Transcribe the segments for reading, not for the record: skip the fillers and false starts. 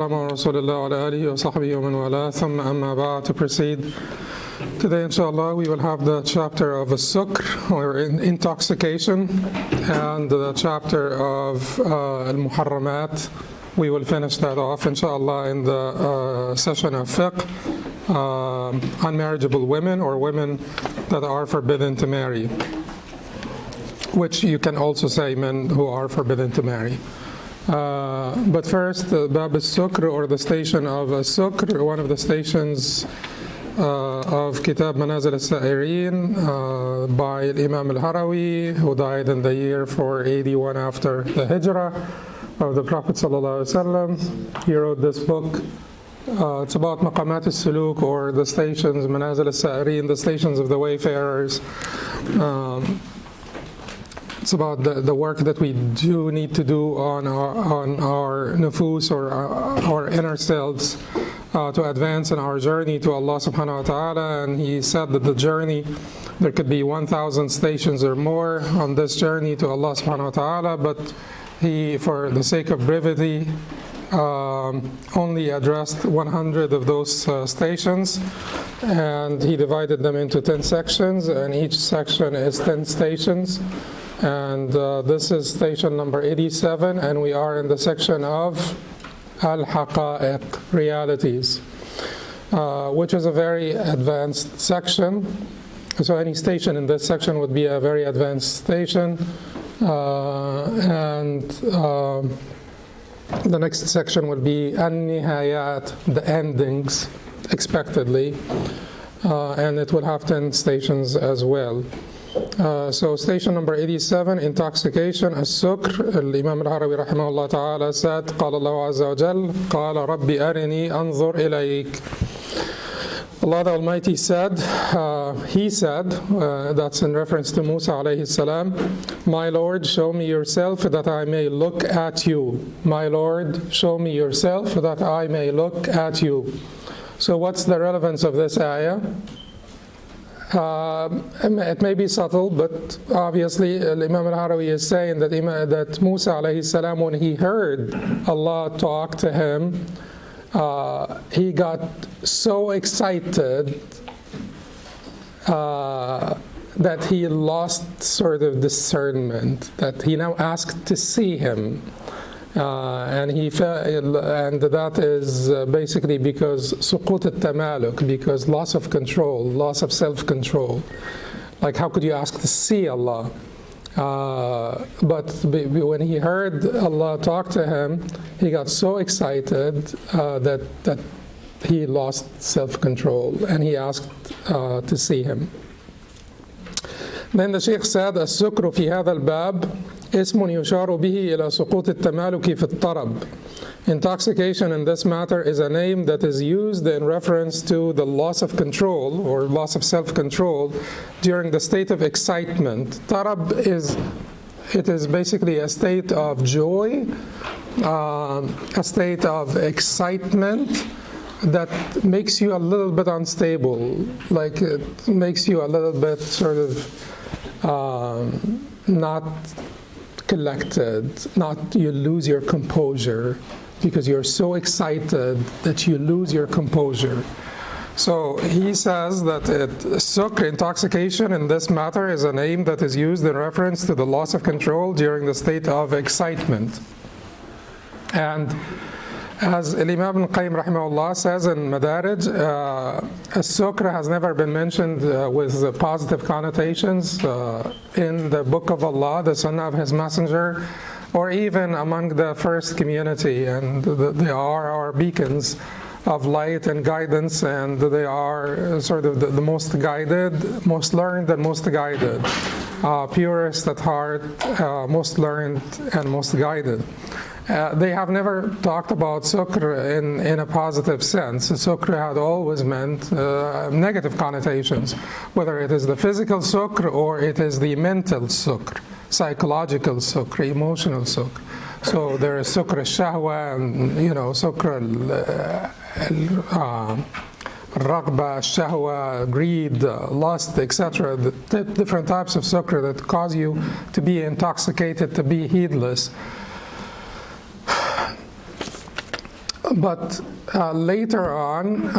To proceed, today inshallah we will have the chapter of al-Sukr, or intoxication, and the chapter of al-Muharramat. We will finish that off inshallah in the session of fiqh, unmarriageable women, or women that are forbidden to marry, which you can also say men who are forbidden to marry. But first, Bab al-Sukr, or the station of al-Sukr, one of the stations of Kitab Manaazil As-Saa'ireen by Imam al-Harawi, who died in the year 481 after the Hijrah of the Prophet ﷺ. He wrote this book. It's about Maqamat al-Suluk, or the stations, Manaazil As-Saa'ireen, the stations of the Wayfarers. It's about the work that we do need to do on our nufus, or our inner selves, to advance in our journey to Allah subhanahu wa ta'ala. And he said that the journey, there could be 1,000 stations or more on this journey to Allah subhanahu wa ta'ala, but he, for the sake of brevity, only addressed 100 of those stations, and he divided them into 10 sections, and each section is 10 stations. And this is station number 87, and we are in the section of al-Haqa'iq, realities, which is a very advanced section. So any station in this section would be a very advanced station. The next section would be an-Nihayat, the endings, expectedly, and it will have 10 stations as well. So station number 87, intoxication, al-Sukr. Imam al-Harawi rahimahullah ta'ala said, قال الله عز وجل, قال ربي أرني أنظر إليك. Allah the Almighty said, He said, that's in reference to Musa alayhi salam, my Lord, show me yourself that I may look at you. My Lord, show me yourself that I may look at you. So what's the relevance of this ayah? It may be subtle, but obviously Imam al-Harawi is saying that Musa alayhi salam, when he heard Allah talk to him, he got so excited that he lost sort of discernment, that he now asked to see him. And that is basically because suqut al-tamaluk, because loss of control, loss of self-control. Like, how could you ask to see Allah? But when he heard Allah talk to him, he got so excited that he lost self-control, and he asked to see him. Then the Shaykh said, السكر في هذا الباب اسم يشار به إلى سقوط التمالك في الطرب. Intoxication in this matter is a name that is used in reference to the loss of control, or loss of self-control, during the state of excitement. Tarab is basically a state of joy, a state of excitement that makes you a little bit unstable, like it makes you a little bit sort of not collected, you lose your composure, because you're so excited that you lose your composure. So he says that sukr, intoxication in this matter, is a name that is used in reference to the loss of control during the state of excitement. And as Imam Ibn Qayyim rahimahullah says in Madarij, al-Sukr has never been mentioned with positive connotations in the Book of Allah, the Sunnah of His Messenger, or even among the first community. And they are our beacons of light and guidance, and they are sort of the most guided, most learned and most guided, purest at heart, most learned and most guided. They have never talked about sukr in a positive sense. Sukr had always meant negative connotations, whether it is the physical sukr or it is the mental sukr, psychological sukr, emotional sukr. So there is sukr al-shahwa, and sukr al-raghba, shahwa, greed, lust, etc. The different types of sukr that cause you to be intoxicated, to be heedless. But later on,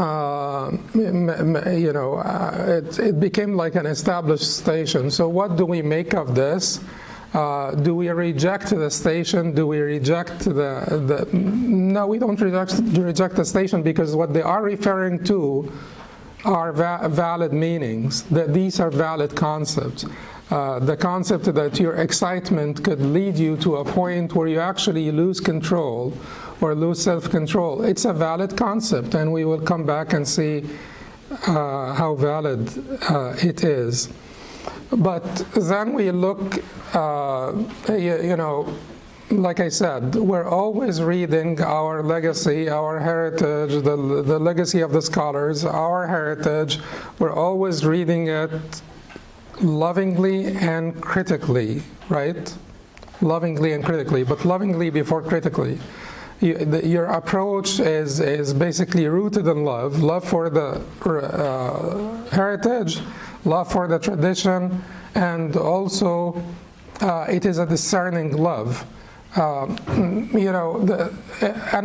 it became like an established station. So what do we make of this? Do we reject the station? Do we reject the no, we don't reject the station, because what they are referring to are valid meanings, that these are valid concepts. The concept that your excitement could lead you to a point where you actually lose control or lose self-control. It's a valid concept, and we will come back and see how valid it is. But then we look, like I said, we're always reading our legacy, our heritage, the legacy of the scholars, our heritage. We're always reading it lovingly and critically, right? Lovingly and critically, but lovingly before critically. Your approach is basically rooted in love for the heritage, love for the tradition, and also it is a discerning love. And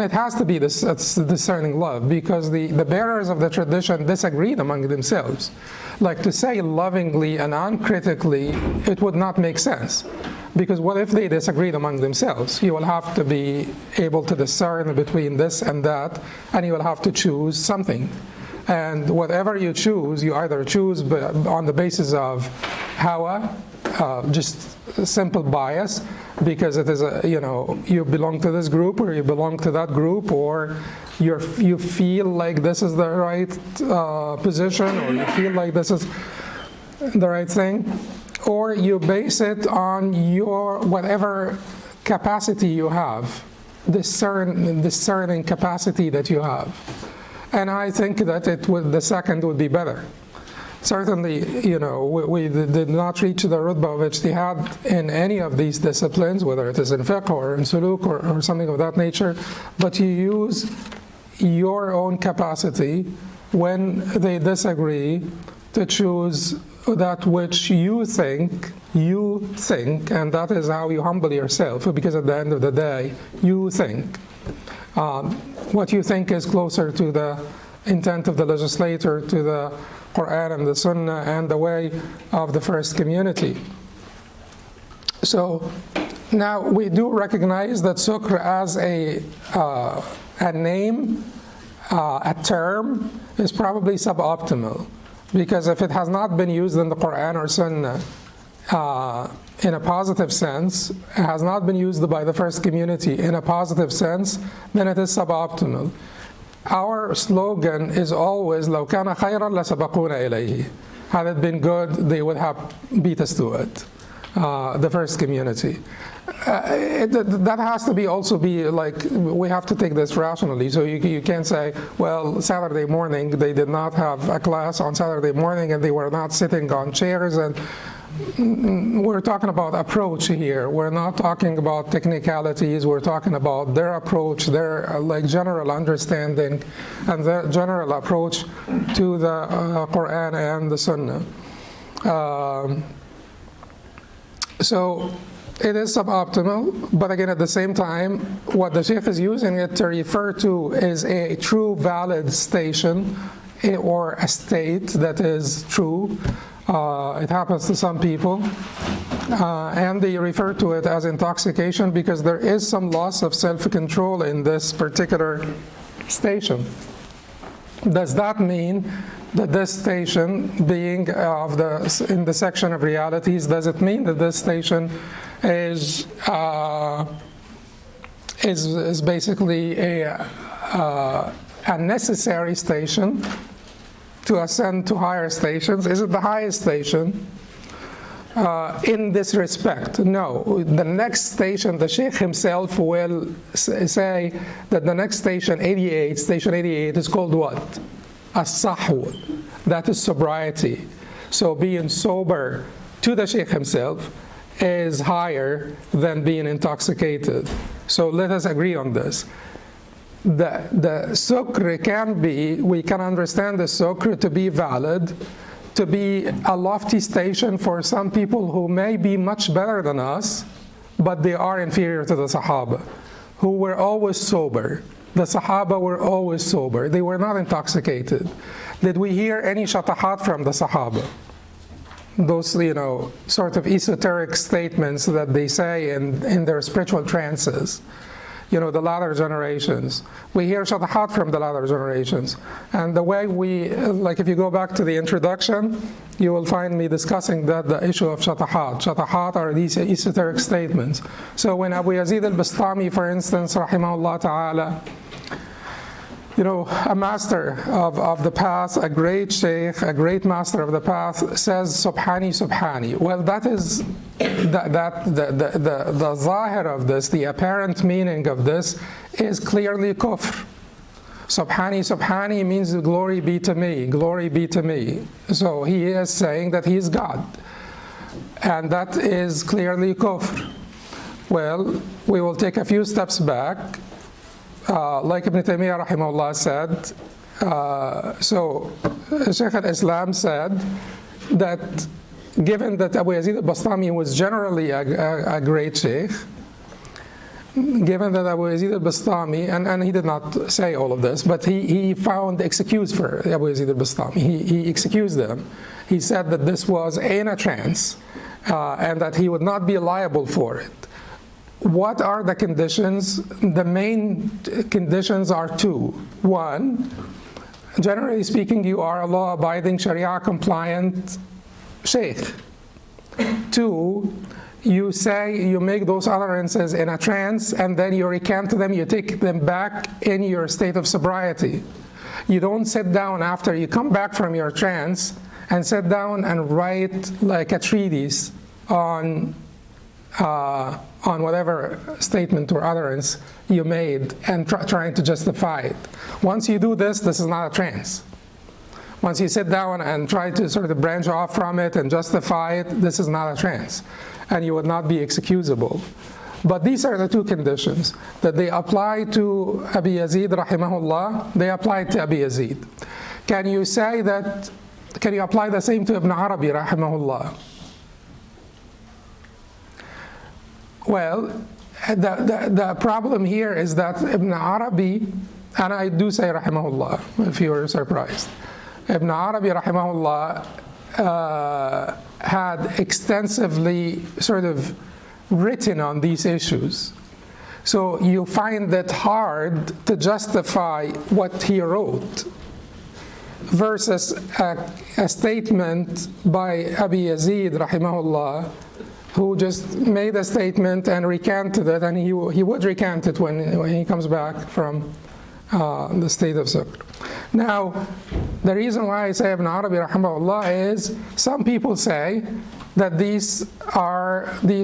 it has to be this discerning love, because the bearers of the tradition disagreed among themselves. Like, to say lovingly and uncritically, it would not make sense. Because what if they disagreed among themselves? You will have to be able to discern between this and that, and you will have to choose something. And whatever you choose, you either choose on the basis of hawa, just simple bias, because it is you belong to this group or you belong to that group, or you feel like this is the right position, or you feel like this is the right thing, or you base it on your whatever capacity you have, discerning capacity that you have. And I think that the second would be better. Certainly, we did not reach the rutbah of ijtihad in any of these disciplines, whether it is in fiqh or in suluk or something of that nature, but you use your own capacity when they disagree to choose that which you think, and that is how you humble yourself, because at the end of the day, you think. What you think is closer to the intent of the legislator, to the Quran and the Sunnah and the way of the first community. So now we do recognize that sukr as a name, a term, is probably suboptimal, because if it has not been used in the Quran or Sunnah in a positive sense, it has not been used by the first community in a positive sense, then it is suboptimal. Our slogan is always لو كان خيرا لسبقونا إليه. Had it been good, they would have beat us to it. The first community. That has to be also be like, we have to take this rationally. So you can't say, well, Saturday morning they did not have a class on Saturday morning and they were not sitting on chairs, and we're talking about approach here. We're not talking about technicalities. We're talking about their approach, their general understanding, and their general approach to the Quran and the Sunnah. So it is suboptimal, but again, at the same time, what the Shaykh is using it to refer to is a true valid station or a state that is true. It happens to some people, and they refer to it as intoxication because there is some loss of self-control in this particular station. Does that mean that this station, being in the section of realities, does it mean that this station is basically a necessary station to ascend to higher stations? Is it the highest station? In this respect, no. The next station, the Shaykh himself will say that the next station, station 88, is called what? As-Sahw. That is sobriety. So being sober to the Shaykh himself is higher than being intoxicated. So let us agree on this. The sukr can be, we can understand the sukr to be valid, to be a lofty station for some people who may be much better than us, but they are inferior to the Sahaba, who were always sober. The Sahaba were always sober. They were not intoxicated. Did we hear any shatahat from the Sahaba? Those, sort of esoteric statements that they say in their spiritual trances. The latter generations. We hear shatahat from the latter generations. And the way if you go back to the introduction, you will find me discussing the issue of shatahat. Shatahat are these esoteric statements. So when Abu Yazid al-Bastami, for instance, rahimahullah ta'ala, a master of the path, a great Shaykh, a great master of the path says, Subhani, Subhani. Well, that is the zahir of this, the apparent meaning of this is clearly kufr. Subhani, Subhani means glory be to me, glory be to me. So he is saying that he is God. And that is clearly kufr. Well, we will take a few steps back. Like Ibn Taymiyyah rahimahullah said, so Shaykh al-Islam said that given that Abu Yazid al-Bastami was generally a great Shaykh, given that Abu Yazid al-Bastami, and he did not say all of this, but he found excuse for Abu Yazid al-Bastami. He excused them. He said that this was in a trance and that he would not be liable for it. What are the conditions? The main conditions are two. One, generally speaking, you are a law-abiding, Sharia-compliant Shaykh. Two, you make those utterances in a trance, and then you recant them, you take them back in your state of sobriety. You don't sit down after you come back from your trance and sit down and write like a treatise on whatever statement or utterance you made and trying to justify it. Once you do this is not a trance. Once you sit down and try to sort of branch off from it and justify it, this is not a trance. And you would not be excusable. But these are the two conditions that they apply to Abi Yazid rahimahullah, they apply to Abi Yazid. Can you apply the same to Ibn Arabi rahimahullah? Well, the problem here is that Ibn Arabi, and I do say rahimahullah, if you were surprised, Ibn Arabi rahimahullah had extensively sort of written on these issues. So you find it hard to justify what he wrote versus a statement by Abi Yazid rahimahullah, who just made a statement and recanted it, and he would recant it when he comes back from the state of sukr. Now, the reason why I say Ibn Arabi rahimahullah is some people say that these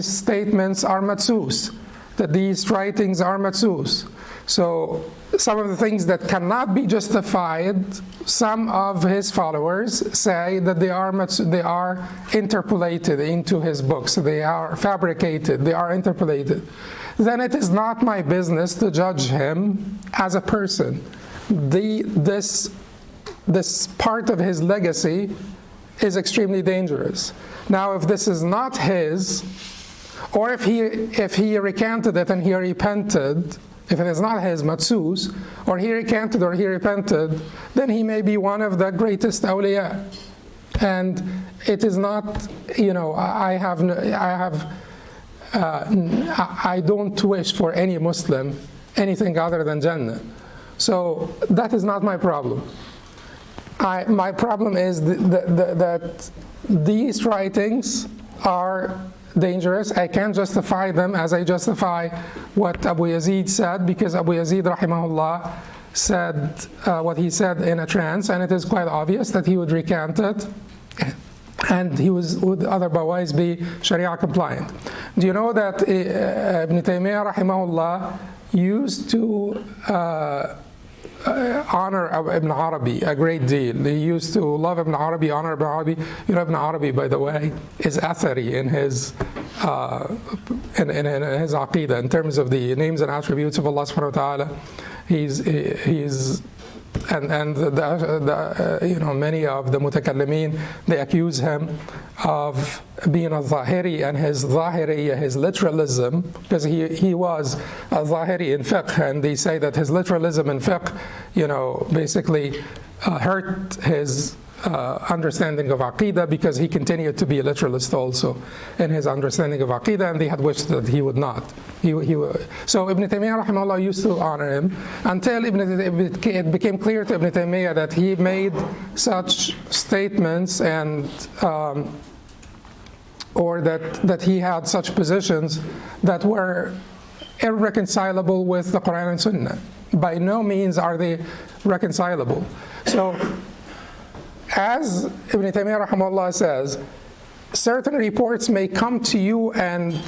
statements are matsus, that these writings are matsus. So some of the things that cannot be justified, some of his followers say that they are interpolated into his books, they are fabricated, they are interpolated. Then it is not my business to judge him as a person. This part of his legacy is extremely dangerous. Now, if this is not his, or if he recanted it and he repented, if it is not his matsus, or he recanted or he repented, then he may be one of the greatest awliya. And it is not, I don't wish for any Muslim anything other than Jannah. So that is not my problem. My problem is that these writings are dangerous. I can't justify them as I justify what Abu Yazid said, because Abu Yazid rahimahullah said what he said in a trance, and it is quite obvious that he would recant it, and he would otherwise be Sharia compliant. Do you know that Ibn Taymiyyah rahimahullah used to honor Ibn Arabi a great deal? He used to love Ibn Arabi, honor Ibn Arabi. Ibn Arabi, by the way, is athari in his aqidah, in terms of the names and attributes of Allah subhanahu wa ta'ala. He's many of the mutakallimin, they accuse him of being a Zahiri, and his Zahiri, his literalism, because he was a Zahiri in fiqh, and they say that his literalism in fiqh, basically hurt his understanding of Aqidah, because he continued to be a literalist also in his understanding of Aqidah, and they had wished that he would not. So Ibn Taymiyyah rahimahullah used to honor him until it became clear to Ibn Taymiyyah that he made such statements and or that he had such positions that were irreconcilable with the Quran and Sunnah. By no means are they reconcilable. So, as Ibn Taymiyyah rahimahullah says, certain reports may come to you and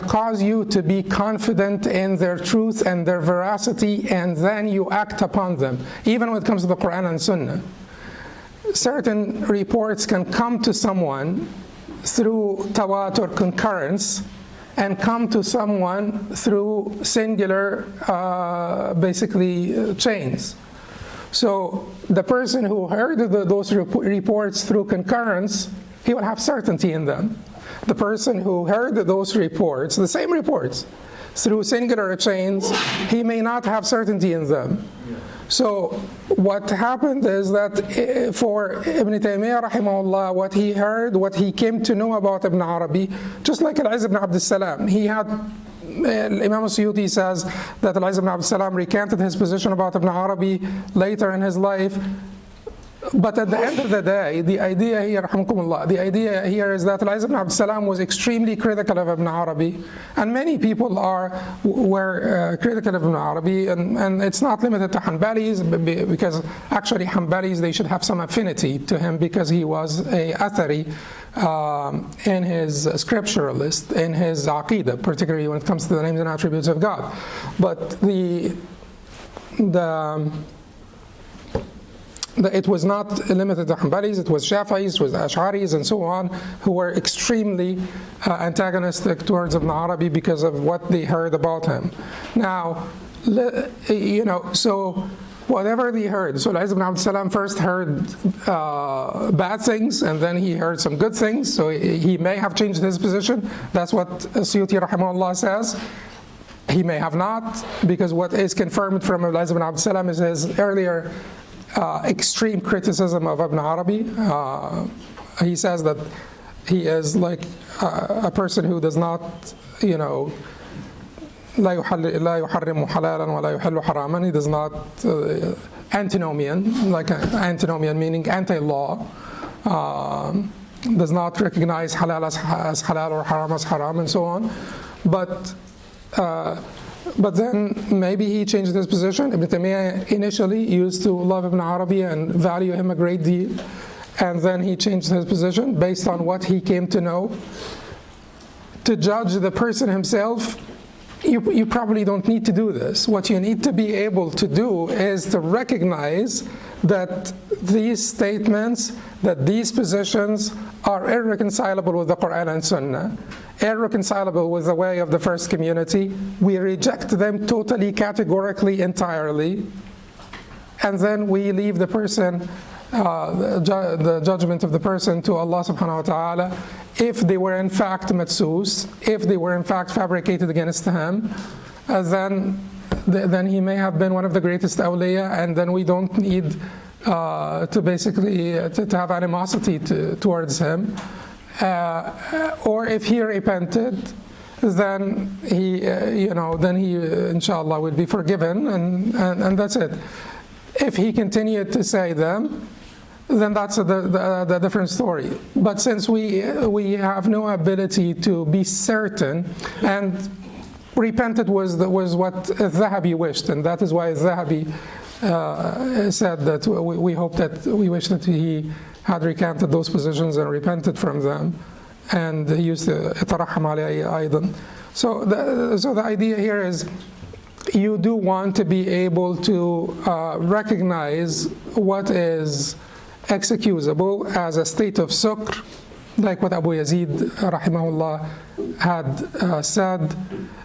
cause you to be confident in their truth and their veracity, and then you act upon them, even when it comes to the Quran and Sunnah. Certain reports can come to someone through tawatur, concurrence, and come to someone through singular, chains. So the person who heard those reports through concurrence, he will have certainty in them. The person who heard those reports, the same reports, through singular chains, he may not have certainty in them. So what happened is that for Ibn Taymiyyah rahimahullah, what he heard, what he came to know about Ibn Arabi, just like al-Izz ibn Abd al-Salam, he had, Imam Suyuti says that al-Izz ibn Abd al-Salam recanted his position about Ibn Arabi later in his life. But at the end of the day, the idea here, rahmukumullah, the idea here is that al-Izz ibn Abd al-Salam was extremely critical of Ibn Arabi, and many people were critical of Ibn Arabi, and it's not limited to Hanbalis, because actually Hanbalis, they should have some affinity to him, because he was a Athari in his scripturalist, in his Aqidah, particularly when it comes to the names and attributes of God. But it was not limited to Hanbalis, it was Shafi'is, it was Ash'aris, and so on, who were extremely antagonistic towards Ibn Arabi because of what they heard about him. Now, so whatever they heard, so al-Izz ibn Abd al-Salam first heard bad things, and then he heard some good things, so he may have changed his position. That's what Suyuti rahimahullah says. He may have not, because what is confirmed from al-Izz ibn Abd al-Salam is his earlier extreme criticism of Ibn Arabi. He says that he is like a person who does not, لا يحرم حلالا ولا يحل حراما. He does not, antinomian, like antinomian meaning anti-law, does not recognize halal as halal or haram as haram, and so on. But then maybe he changed his position. Ibn Taymiyyah initially used to love Ibn Arabi and value him a great deal, and then he changed his position based on what he came to know. To judge the person himself, you probably don't need to do this. What you need to be able to do is to recognize that these statements, that these positions are irreconcilable with the Quran and Sunnah, irreconcilable with the way of the first community. We reject them totally, categorically, entirely, and then we leave the person, the judgment of the person, to Allah subhanahu wa ta'ala. If they were in fact matsus, if they were in fact fabricated against him, then he may have been one of the greatest awliya, and then we don't need to basically to have animosity towards him. Or if he repented, then he, inshallah, will be forgiven, and that's it. If he continued to say them, then that's the different story. But since we have no ability to be certain, and repented was what al-Dhahabi wished, and that is why al-Dhahabi said that we wish that he had recanted those positions and repented from them, and he used to itaraham alayhi aydan. So the idea here is, you do want to be able to recognize what is excusable as a state of sukr, like what Abu Yazid rahimahullah had said,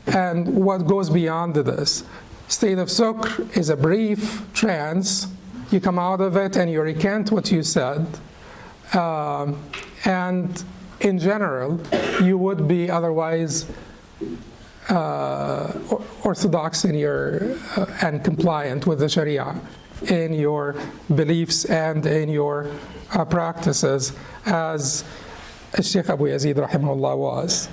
and what goes beyond this. State of sukr is a brief trance you come out of it and you recant what you said, and in general, you would be otherwise orthodox in your and compliant with the Sharia in your beliefs and in your practices, as Shaykh Abu Yazid rahimahullah was.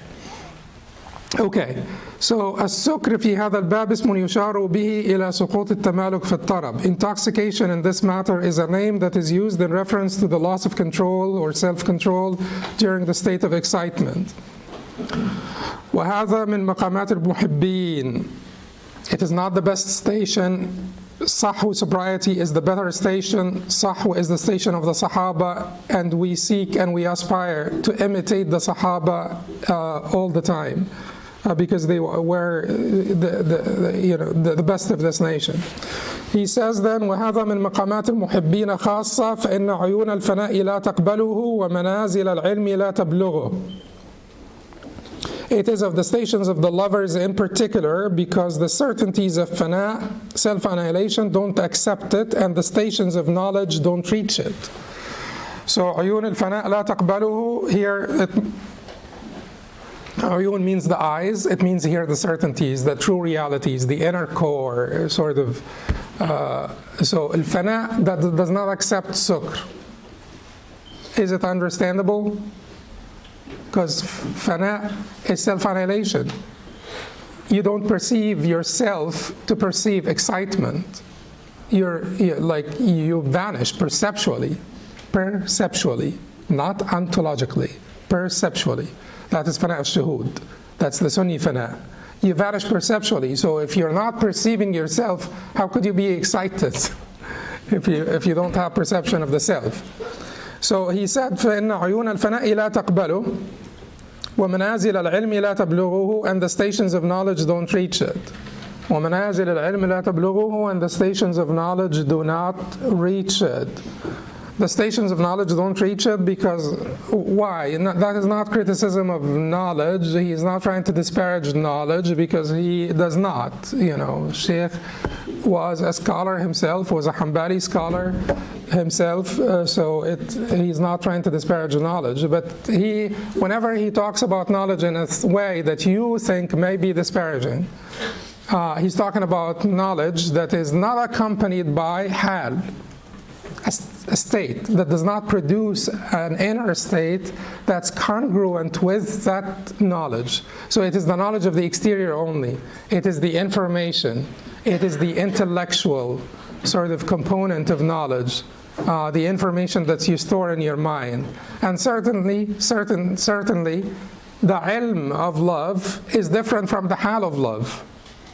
Okay, so السكر في هذا الباب اسم يشار به إلى سقوط التمالك في الطرب. Intoxication in this matter is a name that is used in reference to the loss of control or self-control during the state of excitement. وهذا من مقامات المحبين. It is not the best station. Sahw, sobriety, is the better station. Sahw is the station of the Sahaba, and we seek and we aspire to imitate the Sahaba all the time. Because they were the best of this nation. He says then, وهذا من مقامات المحبين خاصة فإن عيون الفناء لا تقبله ومنازل العلم لا تبلغه. It is of the stations of the lovers in particular, because the certainties of fana, self-annihilation, don't accept it, and the stations of knowledge don't reach it. So عيون الفناء لا تقبله, here Ayun means the eyes. It means here the certainties, the true realities, the inner core, sort of. So al-fana that does not accept sukr. Is it understandable? Because fana is self-annihilation. You don't perceive yourself to perceive excitement. You vanish perceptually, not ontologically, perceptually. That is fana al-shuhud. That's the Sunni fana. You vanish perceptually. So if you're not perceiving yourself, how could you be excited if you don't have perception of the self? So he said, فَإِنَّ عُيُونَ الْفَنَاءِ لَا تَقْبَلُ وَمَنَازِلَ الْعِلْمِ لَا تَبْلُغُهُ, and the stations of knowledge don't reach it. وَمَنَازِلَ الْعِلْمِ لَا تَبْلُغُهُ, and the stations of knowledge do not reach it. The stations of knowledge don't reach it because, why? That is not criticism of knowledge. He is not trying to disparage knowledge, because he does not. Shaykh was a scholar himself, was a Hanbali scholar himself, so he's not trying to disparage knowledge. But whenever he talks about knowledge in a way that you think may be disparaging, he's talking about knowledge that is not accompanied by hal, a state that does not produce an inner state that's congruent with that knowledge. So it is the knowledge of the exterior only. It is the information. It is the intellectual sort of component of knowledge, the information that you store in your mind. And certainly, the ilm of love is different from the hal of love.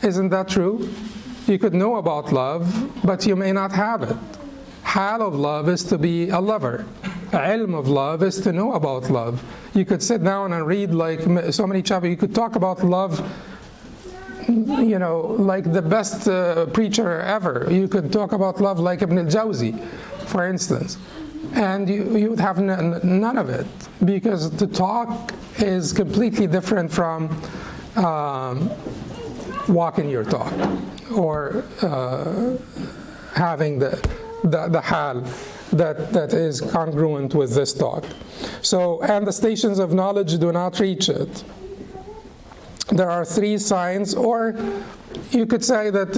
Isn't that true? You could know about love, but you may not have it. Hal of love is to be a lover. Ilm of love is to know about love. You could sit down and read like so many chapters. You could talk about love, like the best preacher ever. You could talk about love like Ibn al-Jawzi, for instance. And you would have none of it, because to talk is completely different from walking your talk, or having the hal that is congruent with this talk. So, and the stations of knowledge do not reach it. There are three signs, or you could say that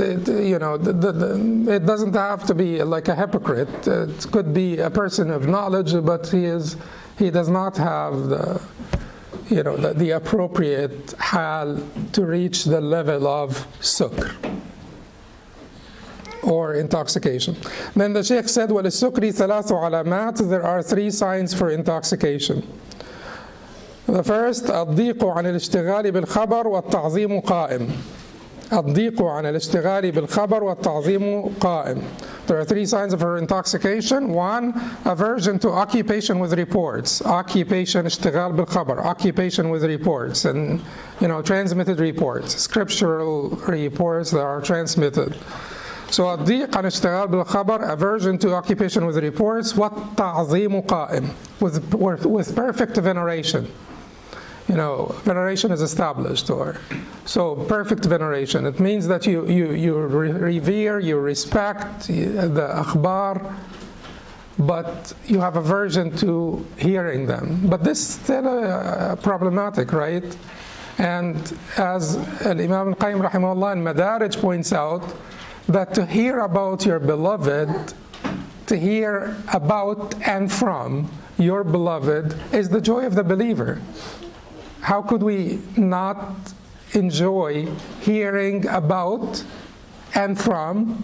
it doesn't have to be like a hypocrite. It could be a person of knowledge, but he does not have the appropriate hal to reach the level of sukr, or intoxication. Then the Shaykh said, وَلِلسُّكْرِ ثَلَاثُ عَلَامَاتٍ, there are three signs for intoxication. The first, الضيق عن الاشتغال بالخبر والتعظيم قائم. الضيق عن الاشتغال بالخبر والتعظيم قائم. There are three signs of her intoxication. One, aversion to occupation with reports. Occupation, اشتغال بالخبر, occupation with reports, and transmitted reports, scriptural reports that are transmitted. So الضيق عن الاشتغال بالخبر, aversion to occupation with reports, والتعظيم قائم, with perfect veneration. veneration is established, or so perfect veneration. It means that you revere, you respect the akhbar, but you have aversion to hearing them. But this is still problematic, right? And as Imam al-Qayyim rahimahullah in Madarij points out, that to hear about your beloved, to hear about and from your beloved is the joy of the believer. How could we not enjoy hearing about and from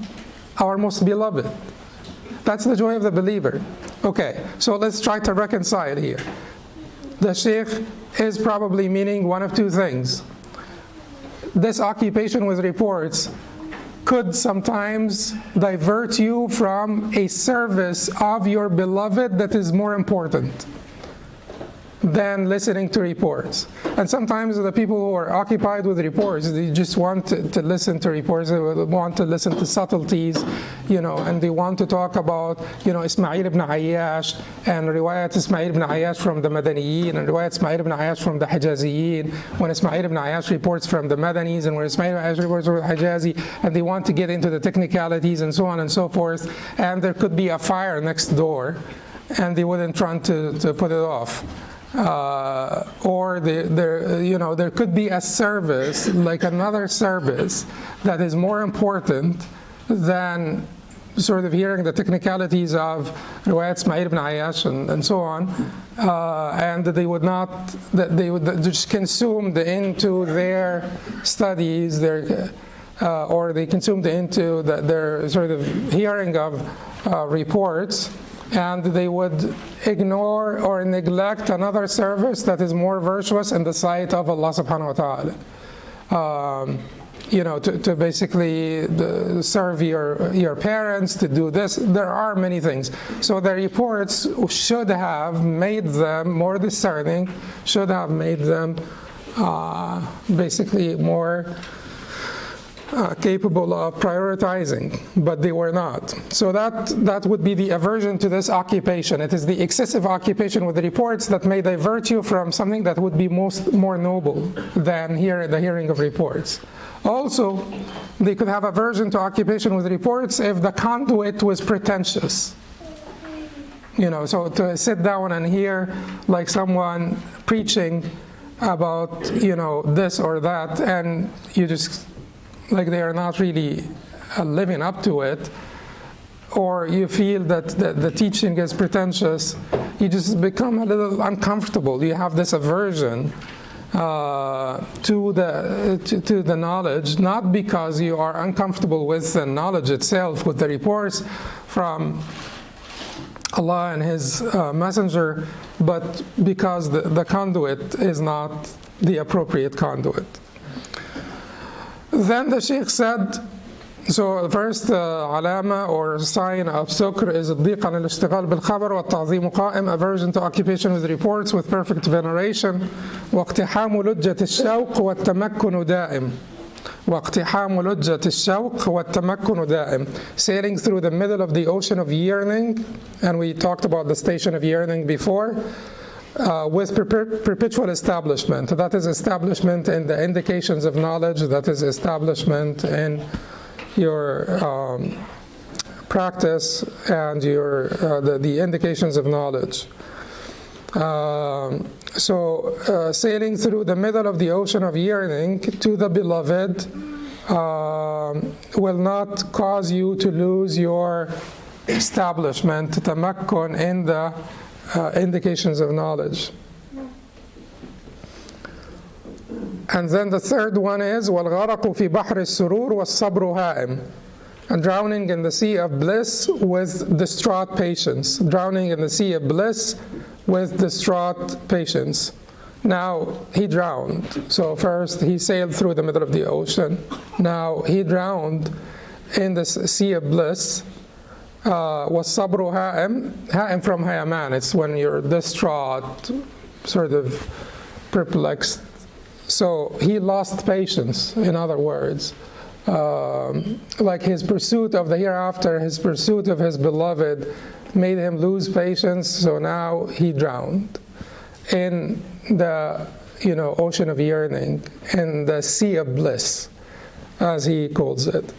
our most beloved? That's the joy of the believer. Okay, so let's try to reconcile here. The Shaykh is probably meaning one of two things. This occupation with reports could sometimes divert you from a service of your beloved that is more important than listening to reports. And sometimes the people who are occupied with reports, they just want to listen to reports, they want to listen to subtleties, and they want to talk about, Ismail ibn Ayyash and riwayat Ismail ibn Ayyash from the Madaniyin and riwayat Ismail ibn Ayyash from the Hijaziyin, when Ismail ibn Ayyash reports from the Madanis and when Ismail ibn Ayyash reports from the Hijazi, and they want to get into the technicalities and so on and so forth, and there could be a fire next door, and they wouldn't try to put it off. Or there could be a service, like another service, that is more important than sort of hearing the technicalities of riwayat Ismail ibn Ayyash and so on, and they would just consumed into their studies, or they consumed into their sort of hearing of reports, and they would ignore or neglect another service that is more virtuous in the sight of Allah subhanahu wa ta'ala. To basically serve your parents, to do this. There are many things. So the reports should have made them more discerning, should have made them basically more capable of prioritizing, but they were not. So that would be the aversion to this occupation. It is the excessive occupation with the reports that may divert you from something that would be more noble than the hearing of reports. Also, they could have aversion to occupation with reports if the conduit was pretentious. So to sit down and hear like someone preaching about this or that, and you just like they are not really living up to it, or you feel that the teaching is pretentious, you just become a little uncomfortable. You have this aversion to the knowledge, not because you are uncomfortable with the knowledge itself, with the reports from Allah and His Messenger, but because the conduit is not the appropriate conduit. Then the Shaykh said, so the first alama or sign of sukr is الضيق عن الاشتغال بالخبر والتعظيم قائم, aversion to occupation with reports with perfect veneration, واقتحام لجة الشوق والتمكن دائم. واقتحام لجة الشوق والتمكن دائم. Sailing through the middle of the ocean of yearning, and we talked about the station of yearning before. With perpetual establishment, that is establishment in the indications of knowledge, that is establishment in your practice and your the indications of knowledge. Sailing through the middle of the ocean of yearning to the beloved will not cause you to lose your establishment, tamakkun, in the indications of knowledge. And then the third one is وَالْغَرَقُ فِي بَحْرِ السُّرُورِ وَالصَّبْرُ هَائِمٌ, and drowning in the sea of bliss with distraught patience. Drowning in the sea of bliss with distraught patience. Now he drowned. So first he sailed through the middle of the ocean. Now he drowned in the sea of bliss. وَالصَّبْرُ هَائِمٌ from hayaman. It's when you're distraught, sort of perplexed. So he lost patience, in other words. Like his pursuit of the hereafter, his pursuit of his beloved made him lose patience, so now he drowned in the ocean of yearning, in the sea of bliss, as he calls it.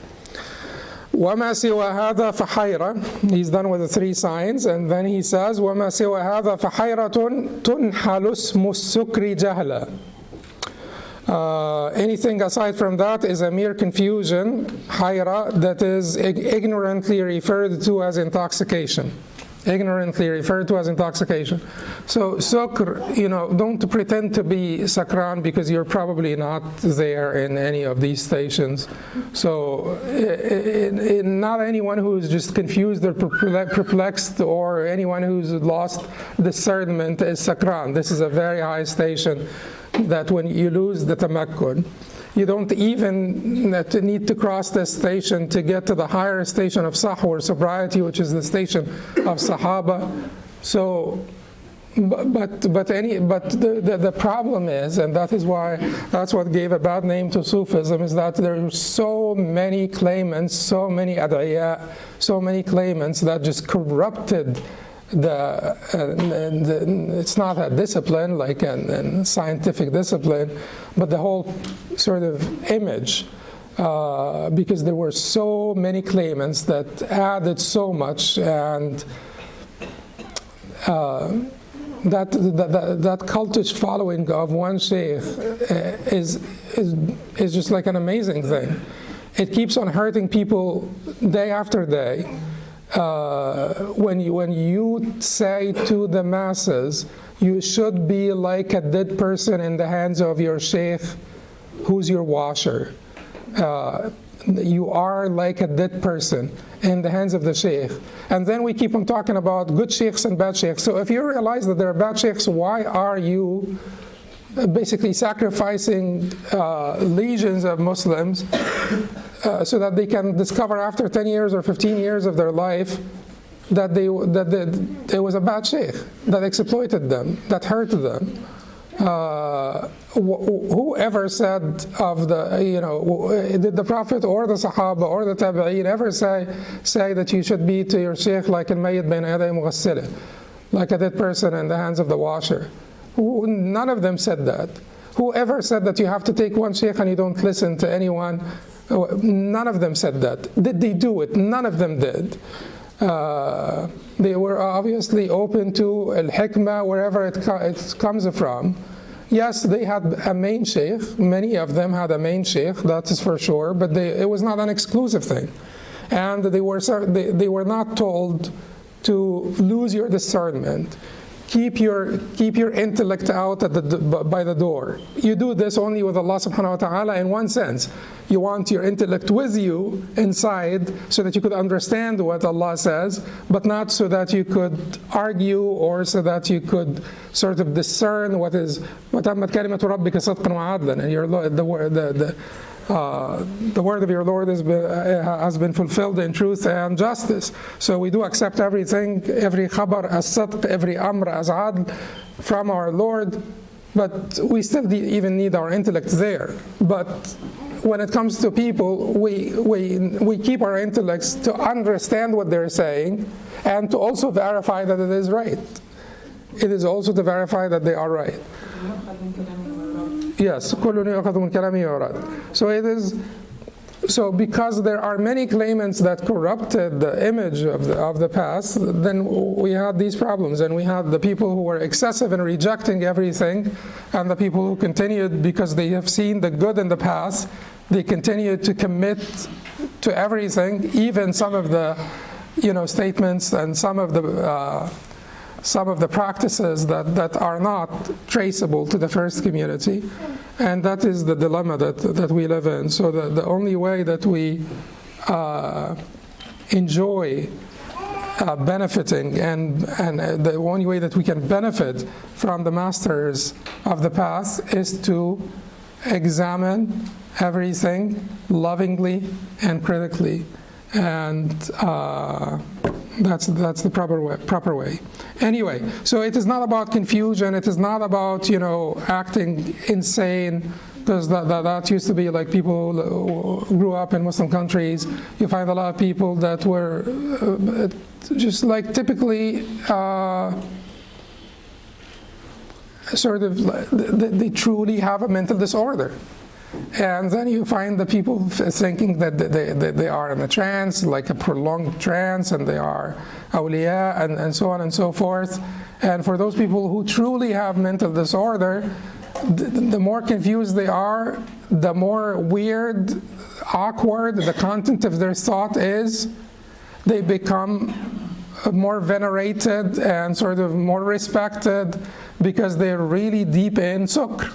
وَمَا سِوَى هَذَا فَحَيْرَةٌ. He's done with the 3 signs, and then he says, وَمَا سِوَى هَذَا فَحَيْرَةٌ تُنْحَلُ اسْمُ السُّكْرِ جَهْلًا. Anything aside from that is a mere confusion, hayra, that is ignorantly referred to as intoxication. Ignorantly referred to as intoxication. So sukr, don't pretend to be sakran, because you're probably not there in any of these stations. So not anyone who's just confused or perplexed, or anyone who's lost discernment is sakran. This is a very high station, that when you lose the tamakkun, you don't even need to cross this station to get to the higher station of sahw, or sobriety, which is the station of sahaba. So, but the problem is, and that's what gave a bad name to Sufism, is that there are so many claimants, so many ad'iya, so many claimants that just corrupted it's not a discipline like a scientific discipline, but the whole sort of image, because there were so many claimants that added so much, and that cultish following of one Shaykh is just like an amazing thing. It keeps on hurting people day after day. When you say to the masses, you should be like a dead person in the hands of your Shaykh, who's your washer. You are like a dead person in the hands of the Shaykh. And then we keep on talking about good Shaykhs and bad Shaykhs. So if you realize that there are bad Shaykhs, why are you basically sacrificing legions of Muslims so that they can discover after 10 years or 15 years of their life that there was a bad Shaykh that exploited them, that hurt them? Whoever said of did the Prophet or the Sahaba or the Tabi'een ever say that you should be to your Shaykh like al-mayyit bayna yaday mughassila, like a dead person in the hands of the washer? None of them said that. Whoever said that you have to take one Shaykh and you don't listen to anyone? None of them said that. Did they do it? None of them did. They were obviously open to al-hikmah wherever it comes from. Yes, they had a main Shaykh. Many of them had a main Shaykh, that is for sure, but it was not an exclusive thing. And they were not told to lose your discernment. Keep your intellect out by the door. You do this only with Allah subhanahu wa ta'ala in one sense. You want your intellect with you inside so that you could understand what Allah says, but not so that you could argue or so that you could sort of discern what is وَتَمَّتْ كَلِمَةُ رَبِّكَ صَدْقًا وَعَدْلًا, and the word of your Lord has been fulfilled in truth and justice. So we do accept everything, every khabar as sadq, every amr as adl from our Lord, but we still even need our intellect there. But when it comes to people, we keep our intellects to understand what they're saying and to also verify that it is right. It is also to verify that they are right. Yes, so it is. So because there are many claimants that corrupted the image of the past, then we had these problems, and we had the people who were excessive in rejecting everything, and the people who continued because they have seen the good in the past, they continued to commit to everything, even some of the statements and some of the practices that are not traceable to the first community. And that is the dilemma that we live in. So the only way that we enjoy benefiting and the only way that we can benefit from the masters of the past is to examine everything lovingly and critically. And that's the proper way. Anyway, so it is not about confusion. It is not about acting insane, because that used to be like people who grew up in Muslim countries. You find a lot of people that were just like typically sort of, they truly have a mental disorder. And then you find the people thinking that they are in a trance, like a prolonged trance, and they are awliya, and so on and so forth. And for those people who truly have mental disorder, the more confused they are, the more weird, awkward the content of their thought is. They become more venerated and sort of more respected because they're really deep in sukr.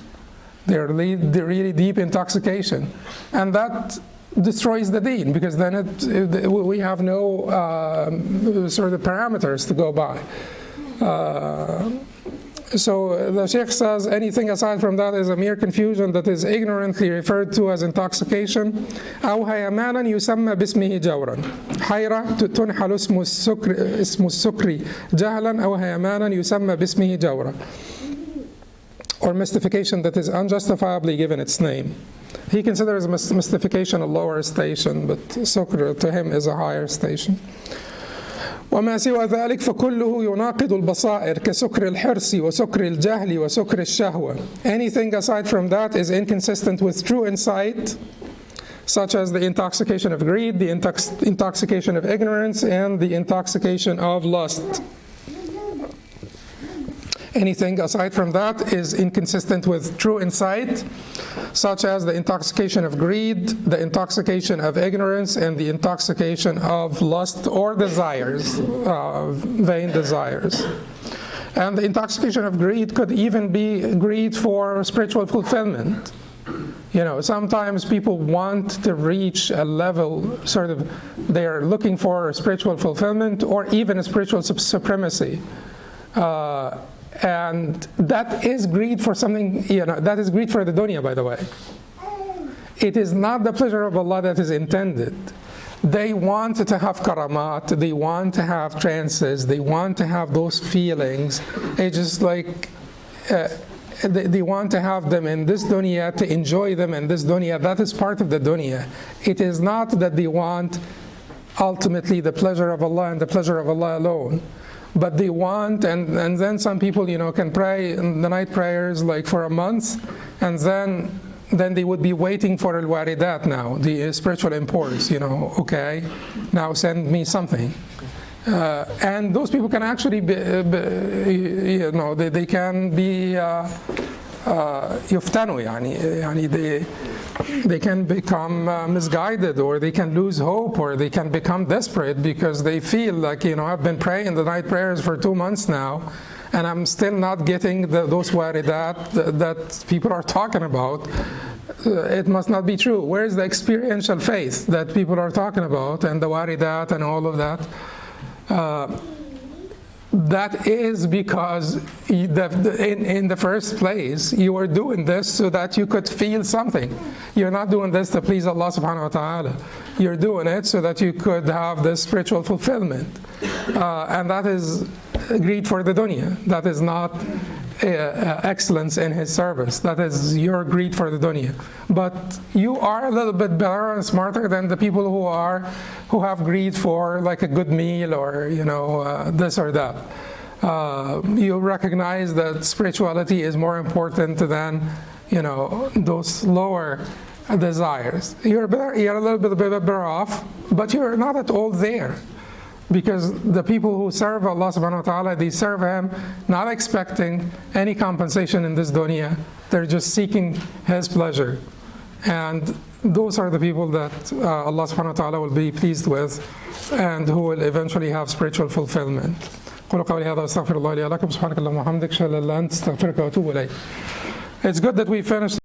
They're really deep intoxication. And that destroys the deen, because then we have no sort of parameters to go by. So the Shaykh says anything aside from that is a mere confusion that is ignorantly referred to as intoxication. أو هيمانا يسمى باسمه جورا. حيرة تنحل اسم السكر جهلا أو هيمانا يسمى باسمه جورا. Or mystification that is unjustifiably given its name. He considers mystification a lower station, but sukr to him is a higher station. وما سوى ذلك فكله يناقض البصائر كسكر الحرص وسكر الجهل وسكر الشهوة. Anything aside from that is inconsistent with true insight, such as the intoxication of greed, the intoxication of ignorance, and the intoxication of lust. Anything aside from that is inconsistent with true insight, such as the intoxication of greed, the intoxication of ignorance, and the intoxication of lust or desires, vain desires. And the intoxication of greed could even be greed for spiritual fulfillment. You know, sometimes people want to reach a level, sort of, they're looking for spiritual fulfillment or even a spiritual supremacy. And that is greed for something, that is greed for the dunya, by the way. It is not the pleasure of Allah that is intended. They want to have karamat, they want to have trances, they want to have those feelings. It's just like they want to have them in this dunya, to enjoy them in this dunya. That is part of the dunya. It is not that they want ultimately the pleasure of Allah and the pleasure of Allah alone. But they want, and then some people, can pray in the night prayers like for a month, and then they would be waiting for al-waridat now, the spiritual imports, okay, now send me something. And those people can actually be, they can be يفتنوا يعني they can become misguided, or they can lose hope, or they can become desperate because they feel like, I've been praying the night prayers for 2 months now, and I'm still not getting those waridat that people are talking about. It must not be true. Where is the experiential faith that people are talking about, and the waridat and all of that? That is because in the first place, you were doing this so that you could feel something. You're not doing this to please Allah subhanahu wa ta'ala. You're doing it so that you could have this spiritual fulfillment. And that is greed for the dunya. That is not excellence in His service. That is your greed for the dunya. But you are a little bit better and smarter than the people who have greed for like a good meal, or this or that. You recognize that spirituality is more important than those lower desires. You're a little bit better off, but you're not at all there. Because the people who serve Allah subhanahu wa ta'ala, they serve Him not expecting any compensation in this dunya. They're just seeking His pleasure. And those are the people that Allah subhanahu wa ta'ala will be pleased with, and who will eventually have spiritual fulfillment. It's good that we finished